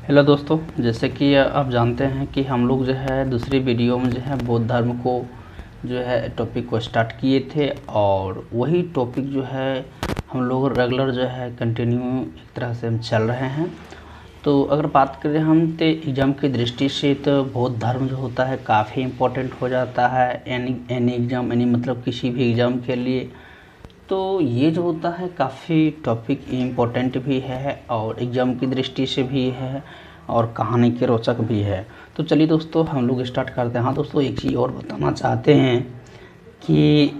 Hello दोस्तों, जैसे कि आप जानते हैं कि हम लोग जो है दूसरी वीडियो में जो है बौद्ध धर्म को जो है टॉपिक को स्टार्ट किए थे और वही टॉपिक जो है हम लोग रेगुलर जो है कंटिन्यू एक तरह से हम चल रहे हैं। तो अगर बात करें हम तो एग्ज़ाम की दृष्टि से तो बौद्ध धर्म जो होता है काफ़ी इम्पोर्टेंट हो जाता है एनी एग्ज़ाम मतलब किसी भी एग्ज़ाम के लिए। तो ये जो होता है काफ़ी टॉपिक इम्पोर्टेंट भी है और एग्ज़ाम की दृष्टि से भी है और कहानी के रोचक भी है। तो चलिए दोस्तों हम लोग स्टार्ट करते हैं। हाँ दोस्तों, एक चीज़ और बताना चाहते हैं कि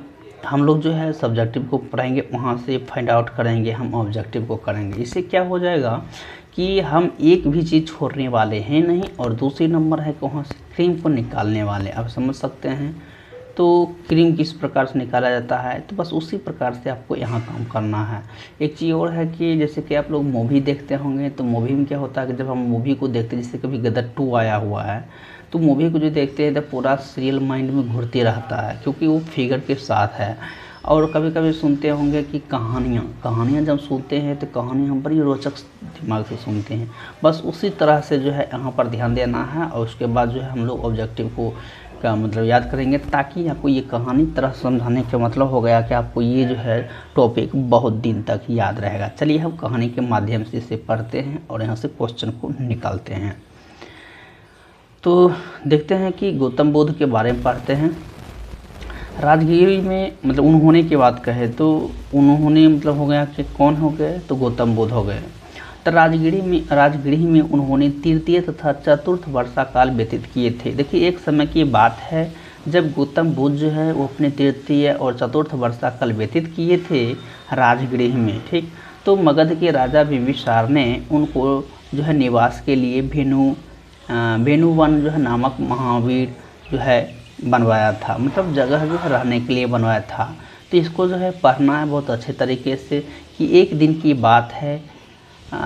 हम लोग जो है सब्जेक्टिव को पढ़ेंगे, वहाँ से फाइंड आउट करेंगे हम ऑब्जेक्टिव को करेंगे। इससे क्या हो जाएगा कि हम एक भी चीज़ छोड़ने वाले हैं नहीं, और दूसरी नंबर है कि वहाँ से क्रीम को निकालने वाले। आप समझ सकते हैं। तो क्रीम किस प्रकार से निकाला जाता है, तो बस उसी प्रकार से आपको यहाँ काम करना है। एक चीज़ और है कि जैसे कि आप लोग मूवी देखते होंगे, तो मूवी में क्या होता है कि जब हम मूवी को देखते हैं, जैसे कभी गदर 2 आया हुआ है, तो मूवी को जो देखते हैं तो पूरा सीरियल माइंड में घूरते रहता है क्योंकि वो फिगर के साथ है। और कभी कभी सुनते होंगे कि कहानियाँ जब सुनते हैं तो कहानी हम बड़ी रोचक दिमाग से सुनते हैं। बस उसी तरह से जो है यहाँ पर ध्यान देना है और उसके बाद जो है हम लोग ऑब्जेक्टिव को का मतलब याद करेंगे, ताकि आपको ये कहानी तरह समझाने का मतलब हो गया कि आपको ये जो है टॉपिक बहुत दिन तक याद रहेगा। चलिए हम कहानी के माध्यम से इसे पढ़ते हैं और यहाँ से क्वेश्चन को निकालते हैं। तो देखते हैं कि गौतम बुद्ध के बारे में पढ़ते हैं। राजगिरी में मतलब उन्होंने की बात कहे तो उन्होंने मतलब हो गया कि कौन हो गए, तो गौतम बुद्ध हो गए। तो राजगृह में उन्होंने तृतीय तथा चतुर्थ वर्षा काल व्यतीत किए थे। देखिए एक समय की बात है जब गौतम बुद्ध जो है वो अपने तृतीय और चतुर्थ वर्षा काल व्यतीत किए थे राजगृह में। ठीक, तो मगध के राजा बिंबिसार ने उनको जो है निवास के लिए वेनुवन जो है नामक महावीर जो है बनवाया था, मतलब जगह जो है रहने के लिए बनवाया था। तो इसको जो है पढ़ना है बहुत अच्छे तरीके से कि एक दिन की बात है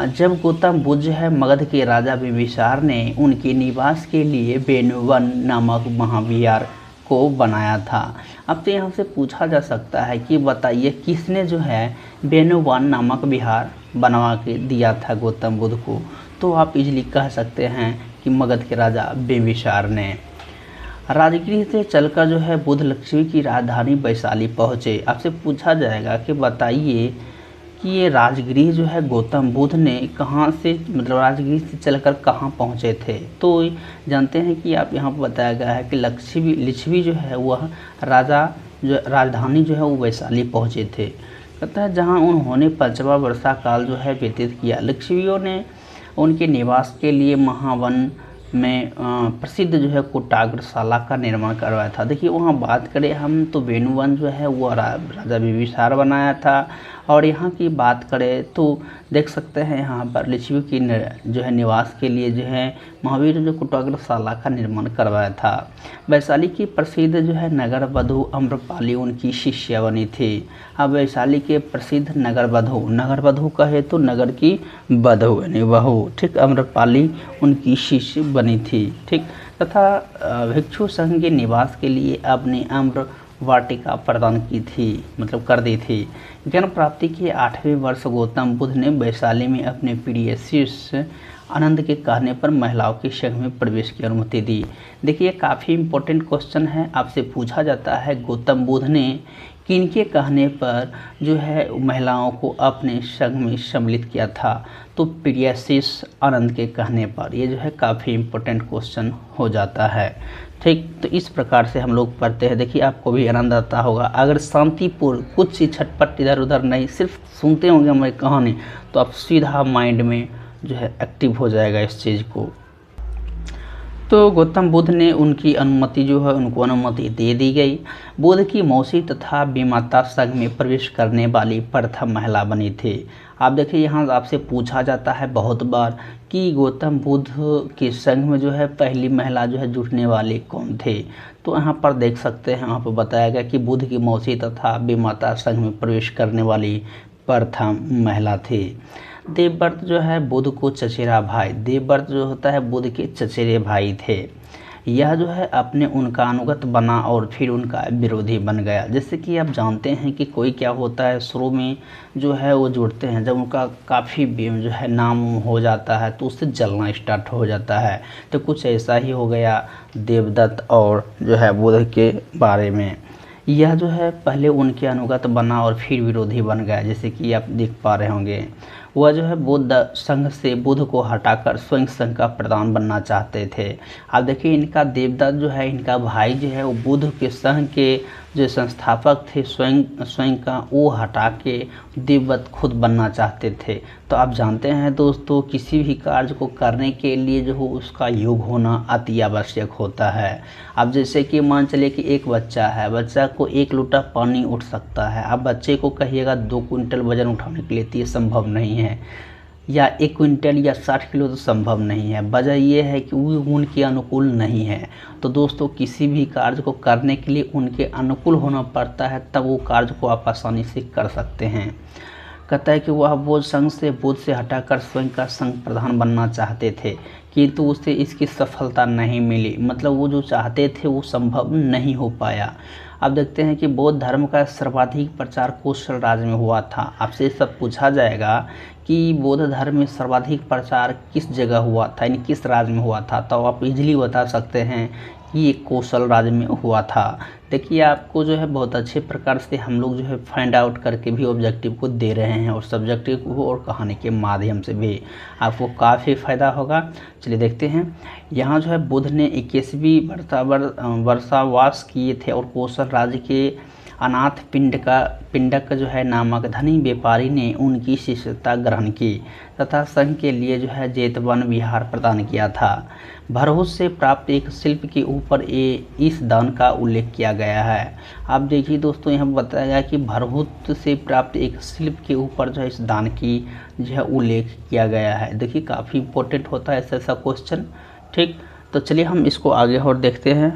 जब गौतम बुद्ध जो है मगध के राजा बिंबिसार ने उनके निवास के लिए वेनुवन नामक महाविहार को बनाया था। अब तो यहाँ से पूछा जा सकता है कि बताइए किसने जो है वेनुवन नामक विहार बनवा के दिया था गौतम बुद्ध को, तो आप इजली कह सकते हैं कि मगध के राजा बिंबिसार ने। राजगृह से चलकर जो है बुद्ध लक्ष्मी की राजधानी वैशाली पहुँचे। आपसे पूछा जाएगा कि बताइए कि ये राजगृह जो है गौतम बुद्ध ने कहाँ से मतलब राजगृह से चलकर कहाँ पहुँचे थे, तो जानते हैं कि आप यहाँ पर बताया गया है कि लिच्छवी जो है वह राजधानी जो है वो वैशाली पहुँचे थे। कहता है जहाँ उन्होंने 5वां वर्षा काल जो है व्यतीत किया। लिच्छवियों ने उनके निवास के लिए महावन में प्रसिद्ध जो है कुटाग्रशाला का निर्माण करवाया था। देखिए वहाँ बात करें हम तो वेनुवन जो है वो राजा बिंबिसार बनाया था, और यहाँ की बात करें तो देख सकते हैं यहाँ पर लिच्छवी की जो है निवास के लिए जो है महावीर जो कुटाग्रशाला का निर्माण करवाया था। वैशाली की प्रसिद्ध जो है नगर वधु अम्रपाली उनकी शिष्या बनी थी। अब वैशाली के प्रसिद्ध नगर वधु कहे तो नगर की वधु यानी बहू, ठीक, अम्रपाली उनकी शिष्य बनी थी। ठीक, तथा भिक्षु संघ के निवास के लिए अपनी अम्र वाटिका प्रदान की थी, मतलब कर दी थी। ज्ञान प्राप्ति के 8वें वर्ष गौतम बुद्ध ने वैशाली में अपने प्रिय शिष्य आनंद के कहने पर महिलाओं के संघ में प्रवेश की अनुमति दी। देखिए काफ़ी इम्पोर्टेंट क्वेश्चन है, आपसे पूछा जाता है गौतम बुद्ध ने किनके कहने पर जो है महिलाओं को अपने संघ में सम्मिलित किया था, तो प्रिय शिष्य आनंद के कहने पर। ये जो है काफ़ी इम्पोर्टेंट क्वेश्चन हो जाता है। ठीक, तो इस प्रकार से हम लोग पढ़ते हैं। देखिए आपको भी आनंद आता होगा अगर शांतिपूर्ण कुछ ही छटपट इधर उधर नहीं, सिर्फ सुनते होंगे हमारी कहानी, तो आप सीधा माइंड में जो है एक्टिव हो जाएगा इस चीज़ को। तो गौतम बुद्ध ने उनको अनुमति दे दी गई। बुद्ध की मौसी तथा विमाता संघ में प्रवेश करने वाली प्रथम महिला बनी थी। आप देखिए यहाँ आपसे पूछा जाता है बहुत बार कि गौतम बुद्ध के संघ में जो है पहली महिला जो है जुड़ने वाले कौन थे, तो यहाँ पर देख सकते हैं, यहाँ पर बताया गया कि बुद्ध की मौसी तथा विमाता संघ में प्रवेश करने वाली प्रथम महिला थी। देवव्रत जो है बुद्ध को चचेरा भाई, देवव्रत जो होता है बुद्ध के चचेरे भाई थे। यह जो है अपने उनका अनुगत बना और फिर उनका विरोधी बन गया। जैसे कि आप जानते हैं कि कोई क्या होता है, शुरू में जो है वो जुड़ते हैं, जब उनका काफ़ी जो है नाम हो जाता है तो उससे जलना स्टार्ट हो जाता है। तो कुछ ऐसा ही हो गया देवदत्त और जो है बुध के बारे में। यह जो है पहले उनके अनुगत बना और फिर विरोधी बन गया। जैसे कि आप देख पा रहे होंगे, वह जो है बौद्ध संघ से बुध को हटाकर स्वयं संघ का प्रधान बनना चाहते थे। अब देखिए, इनका देवदत्त जो है, इनका भाई जो है, वो बुध के संघ के जो संस्थापक थे स्वयं का, वो हटा के देवदत्त खुद बनना चाहते थे। तो आप जानते हैं दोस्तों, किसी भी कार्य को करने के लिए जो हो उसका योग होना अति आवश्यक होता है। अब जैसे कि मान चलिए कि एक बच्चा है, बच्चा को 1 लोटा पानी उठ सकता है। अब बच्चे को कहिएगा 2 क्विंटल वजन उठाने के लिए, तो ये संभव नहीं है, या 1 क्विंटल या 60 किलो तो संभव नहीं है। वजह ये है कि वो उनके अनुकूल नहीं है। तो दोस्तों, किसी भी कार्य को करने के लिए उनके अनुकूल होना पड़ता है, तब वो कार्य को आप आसानी से कर सकते हैं। कहता है कि वह बोध संघ से बुध से हटाकर स्वयं का संघ प्रधान बनना चाहते थे, किंतु उसे इसकी सफलता नहीं मिली। मतलब वो जो चाहते थे वो संभव नहीं हो पाया। अब देखते हैं कि बौद्ध धर्म का सर्वाधिक प्रचार कोशल राज्य में हुआ था। आपसे सब पूछा जाएगा कि बौद्ध धर्म में सर्वाधिक प्रचार किस जगह हुआ था, यानी किस राज्य में हुआ था, तो आप इजीली बता सकते हैं कि ये कौशल राज्य में हुआ था। देखिए, आपको जो है बहुत अच्छे प्रकार से हम लोग जो है फाइंड आउट करके भी ऑब्जेक्टिव को दे रहे हैं, और सब्जेक्टिव को और कहानी के माध्यम से भी आपको काफ़ी फ़ायदा होगा। चलिए देखते हैं। यहाँ जो है बुध ने 21वीं वर्षावास किए थे और कौशल राज्य के अनाथ पिंडक जो है नामक धनी व्यापारी ने उनकी शिष्यता ग्रहण की तथा संघ के लिए जो है जेतवन विहार प्रदान किया था। भरहुत से प्राप्त एक शिल्प के ऊपर इस दान का उल्लेख किया गया है। आप देखिए दोस्तों, यहाँ बताया गया कि भरहुत से प्राप्त एक शिल्प के ऊपर जो है इस दान की जो है उल्लेख किया गया है। देखिए, काफ़ी इंपॉर्टेंट होता है ऐसा क्वेश्चन। ठीक, तो चलिए हम इसको आगे और देखते हैं।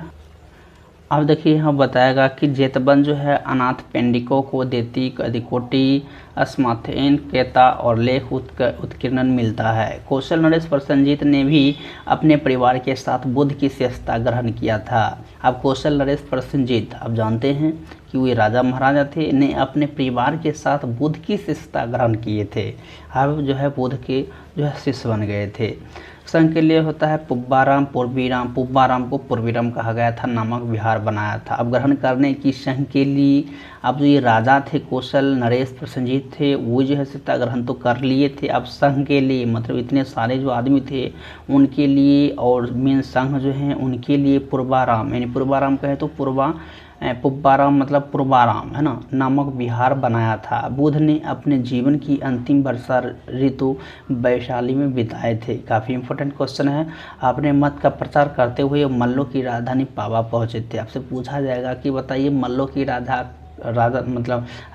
अब देखिए, यहाँ बताएगा कि जेतवन जो है अनाथ पेंडिकों को देती अधिकोटि अस्माथेन केता और लेख उत्कीर्णन मिलता है। कौशल नरेश प्रसन्नजीत ने भी अपने परिवार के साथ बुद्ध की शिष्यता ग्रहण किया था। अब कौशल नरेश प्रसन्नजीत, आप जानते हैं कि वे राजा महाराजा थे, ने अपने परिवार के साथ बुद्ध की शिष्यता ग्रहण किए थे। अब जो है बुद्ध के जो है शिष्य बन गए थे। संघ के लिए होता है पुब्बाराम को पूर्वीराम कहा गया था, नामक विहार बनाया था। अब ग्रहण करने की संघ के लिए अब जो ये राजा थे कौशल नरेश प्रसन्नजीत थे, वो जो है शिष्यता ग्रहण तो कर लिए थे। अब संघ के लिए मतलब इतने सारे जो आदमी थे उनके लिए, और मेन संघ जो हैं उनके लिए पूर्वाराम, यानी पूर्वाराम कहे तो पुब्बाराम मतलब पूर्वाराम है ना, नामक विहार बनाया था। बुद्ध ने अपने जीवन की अंतिम वर्षा ऋतु वैशाली में बिताए थे। काफ़ी इंपॉर्टेंट क्वेश्चन है। अपने मत का प्रचार करते हुए मल्लों की राजधानी पावा पहुंचे थे। आपसे पूछा जाएगा कि बताइए मल्लों की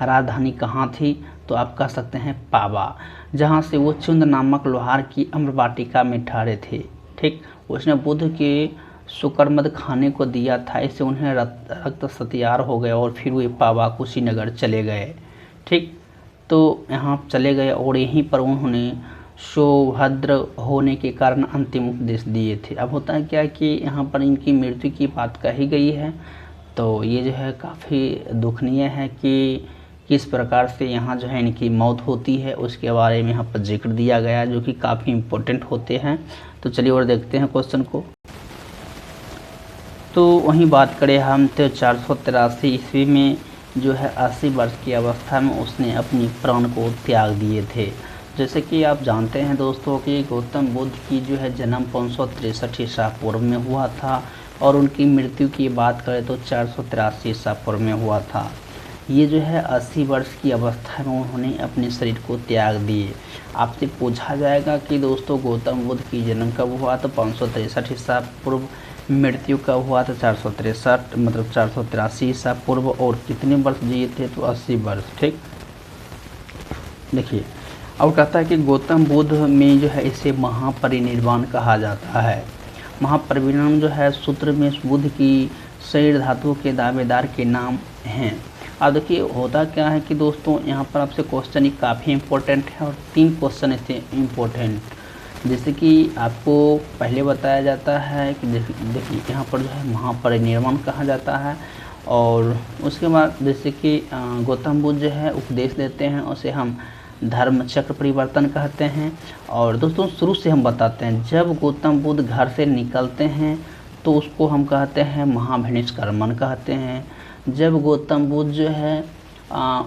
राजधानी कहाँ थी, तो आप कह सकते हैं पावा, जहाँ से वो चुंद नामक लोहार की अम्रवाटिका में ठहरे थे। ठीक, उसने बुद्ध के शुक्रमद खाने को दिया था, इससे उन्हें रक्त सतियार हो गया और फिर वे पावा कुशीनगर चले गए। ठीक, तो यहाँ चले गए और यहीं पर उन्होंने सौभद्र होने के कारण अंतिम उपदेश दिए थे। अब होता है क्या कि यहाँ पर इनकी मृत्यु की बात कही गई है, तो ये जो है काफ़ी दुखनीय है कि किस प्रकार से यहाँ जो है इनकी मौत होती है, उसके बारे में यहाँ पर जिक्र दिया गया, जो कि काफ़ी इम्पोर्टेंट होते हैं। तो चलिए और देखते हैं क्वेश्चन को। तो वहीं बात करें हम, तो 483 ईस्वी में जो है 80 वर्ष की अवस्था में उसने अपनी प्राण को त्याग दिए थे। जैसे कि आप जानते हैं दोस्तों कि गौतम बुद्ध की जो है जन्म 563 ईसा पूर्व में हुआ था, और उनकी मृत्यु की बात करें तो 483 ईसा पूर्व में हुआ था। ये जो है 80 वर्ष की अवस्था में उन्होंने अपने शरीर को त्याग दिए। आपसे पूछा जाएगा कि दोस्तों गौतम बुद्ध की जन्म कब हुआ, तो 563 ईसा पूर्व, मृत्यु कब हुआ था 463 मतलब 483 ईसा पूर्व, और कितने वर्ष जिए थे, तो 80 वर्ष। ठीक, देखिए, और कहता है कि गौतम बुद्ध में जो है इसे महापरिनिर्वाण कहा जाता है। महापरिनिर्वाण जो है सूत्र में बुद्ध की शरीर धातुओं के दावेदार के नाम हैं। अब देखिए होता क्या है कि दोस्तों यहाँ पर आपसे क्वेश्चन ही काफ़ी इंपॉर्टेंट है, और 3 क्वेश्चन ऐसे इम्पोर्टेंट जैसे कि आपको पहले बताया जाता है कि देखिए यहाँ पर जो है महापरिनिर्वाण कहा जाता है, और उसके बाद जैसे कि गौतम बुद्ध जो है उपदेश देते हैं, उसे हम धर्म चक्र परिवर्तन कहते हैं। और दोस्तों शुरू से हम बताते हैं, जब गौतम बुद्ध घर से निकलते हैं तो उसको हम कहते हैं महाभिनिष्क्रमण कहते हैं। जब गौतम बुद्ध जो है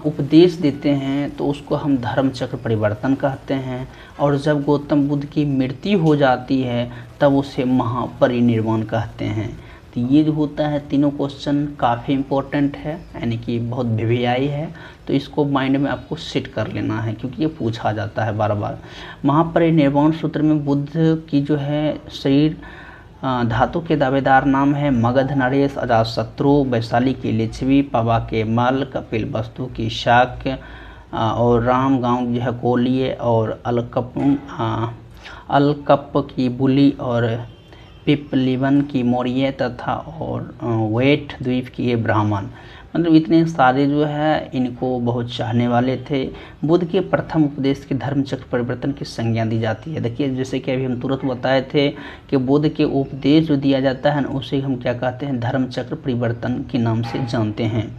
उपदेश देते हैं तो उसको हम धर्म चक्र परिवर्तन कहते हैं। और जब गौतम बुद्ध की मृत्यु हो जाती है तब उसे महापरिनिर्वाण कहते हैं। तो ये जो होता है तीनों क्वेश्चन काफ़ी इम्पोर्टेंट है, यानी कि बहुत वीवीआई है, तो इसको माइंड में आपको सेट कर लेना है क्योंकि ये पूछा जाता है बार बार। महापरिनिर्वाण सूत्र में बुद्ध की जो है शरीर धातु के दावेदार नाम है मगध, नरेश, अजातशत्रु, वैशाली की लिच्छवी, पवा के मल, कपिल वस्तु की शाक्य, और राम गांव जो है कोलिए, और अलकप की बुली, और पिपलिवन की मौर्य, तथा और वेट द्वीप की ये ब्राह्मण। मतलब इतने सारे जो है इनको बहुत चाहने वाले थे। बुद्ध के प्रथम उपदेश के धर्म चक्र परिवर्तन की संज्ञा दी जाती है। देखिए जैसे कि अभी हम तुरंत बताए थे कि बुद्ध के उपदेश जो दिया जाता है उसे हम क्या कहते हैं, धर्म चक्र परिवर्तन के नाम से जानते हैं।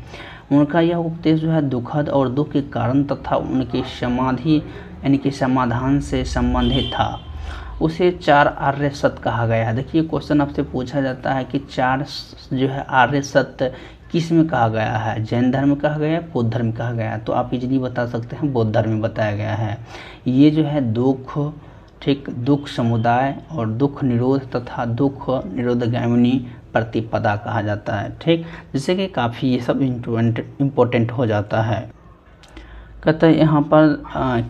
उनका यह उपदेश जो है दुखद और दुख के कारण तथा उनकी समाधि यानी कि समाधान से संबंधित था। उसे 4 आर्य सत्य कहा गया है। देखिए क्वेश्चन आपसे पूछा जाता है कि 4 जो है आर्य सत्य किस में कहा गया है, जैन धर्म में कहा गया है, बौद्ध धर्म में कहा गया है। तो आप इजली बता सकते हैं बौद्ध धर्म में बताया गया है। ये जो है दुख, ठीक, दुख समुदाय और दुख निरोध तथा दुख निरोधगामिनी प्रतिपदा कहा जाता है। ठीक, जिससे कि काफ़ी ये सब इम्पोर्टेंट हो जाता है। कहते हैं यहाँ पर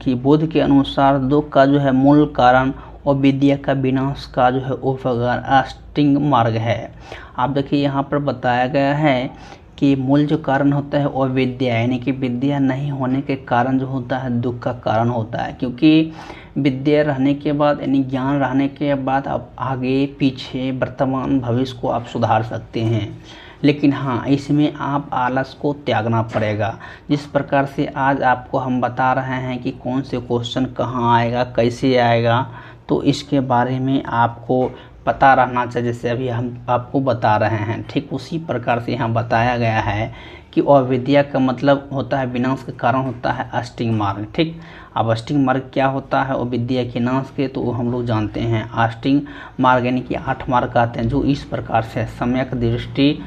कि बुद्ध के अनुसार दुख का जो है मूल कारण और विद्या का विनाश का जो है उपकार अष्टांग मार्ग है। आप देखिए यहाँ पर बताया गया है कि मूल जो कारण होता है और विद्या, यानी कि विद्या नहीं होने के कारण जो होता है दुख का कारण होता है। क्योंकि विद्या रहने के बाद यानी ज्ञान रहने के बाद आप आगे पीछे वर्तमान भविष्य को आप सुधार सकते हैं, लेकिन हाँ इसमें आप आलस को त्यागना पड़ेगा। जिस प्रकार से आज आपको हम बता रहे हैं कि कौन से क्वेश्चन कहाँ आएगा, कैसे आएगा, तो इसके बारे में आपको पता रहना चाहिए। जैसे अभी हम आपको बता रहे हैं, ठीक उसी प्रकार से यहाँ बताया गया है कि अविद्या का मतलब होता है विनाश के कारण होता है अष्टांग मार्ग। ठीक, अब अष्टांग मार्ग क्या होता है और विद्या के नाश के, तो हम लोग जानते हैं। अष्टांग मार्ग यानी कि 8 मार्ग कहते हैं, जो इस प्रकार से सम्यक दृष्टि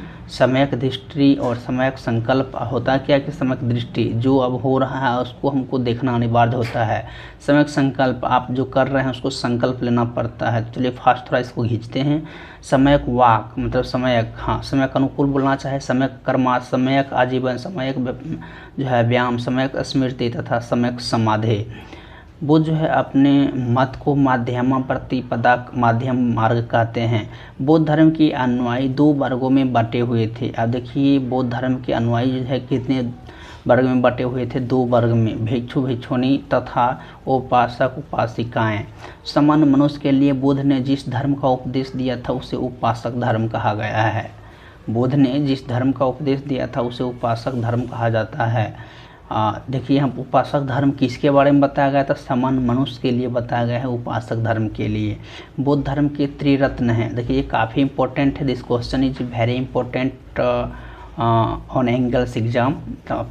और सम्यक संकल्प होता है। क्या कि सम्यक दृष्टि जो अब हो रहा है उसको हमको देखना अनिवार्य होता है। सम्यक संकल्प, आप जो कर रहे हैं उसको संकल्प लेना पड़ता है। चलिए फास्ट थोड़ा इसको खींचते हैं। सम्यक वाक मतलब सम्यक, हाँ सम्यक अनुकूल बोलना चाहे, सम्यक कर्मा, सम्यक आजीवन, सम्यक जो है व्यायाम, सम्यक स्मृति तथा सम्यक समाधि। बुद्ध जो है अपने मत को माध्यम प्रतिपदा माध्यम मार्ग कहते हैं। बौद्ध धर्म के अनुयायी 2 वर्गों में बटे हुए थे। अब देखिए बौद्ध धर्म के अनुयायी जो है कितने वर्ग में बटे हुए थे, 2 वर्ग में, भिक्षु भिक्षुणी तथा उपासक उपासिकाएं। सामान्य मनुष्य के लिए बुद्ध ने जिस धर्म का उपदेश दिया था उसे उपासक धर्म कहा गया है। बुद्ध ने जिस धर्म का उपदेश दिया था उसे उपासक धर्म कहा जाता है। देखिए हम उपासक धर्म किसके बारे में बताया गया था, सामान्य मनुष्य के लिए बताया गया है उपासक धर्म के लिए। बौद्ध धर्म के त्रिरत्न हैं। देखिए ये काफ़ी इंपॉर्टेंट है, this question is very important on angles exam.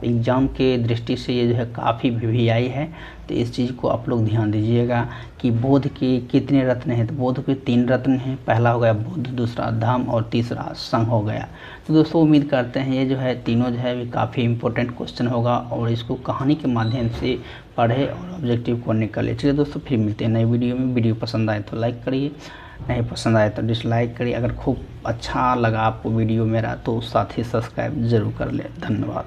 Exam के दृष्टि से ये जो है काफ़ी वीवीआई है, तो इस चीज़ को आप लोग ध्यान दीजिएगा कि बौद्ध के कितने रत्न हैं। तो बौद्ध के 3 रत्न हैं, पहला हो गया बुद्ध, दूसरा धम्म और तीसरा संघ हो गया। तो दोस्तों उम्मीद करते हैं ये जो है तीनों जो है भी काफ़ी इंपॉर्टेंट क्वेश्चन होगा और इसको कहानी के माध्यम से पढ़े और ऑब्जेक्टिव को निकाले। चलिए दोस्तों फिर मिलते हैं नए वीडियो में। वीडियो पसंद आए तो लाइक करिए, नहीं पसंद आए तो डिसलाइक करिए। अगर खूब अच्छा लगा आपको वीडियो मेरा तो साथ ही सब्सक्राइब ज़रूर कर ले। धन्यवाद।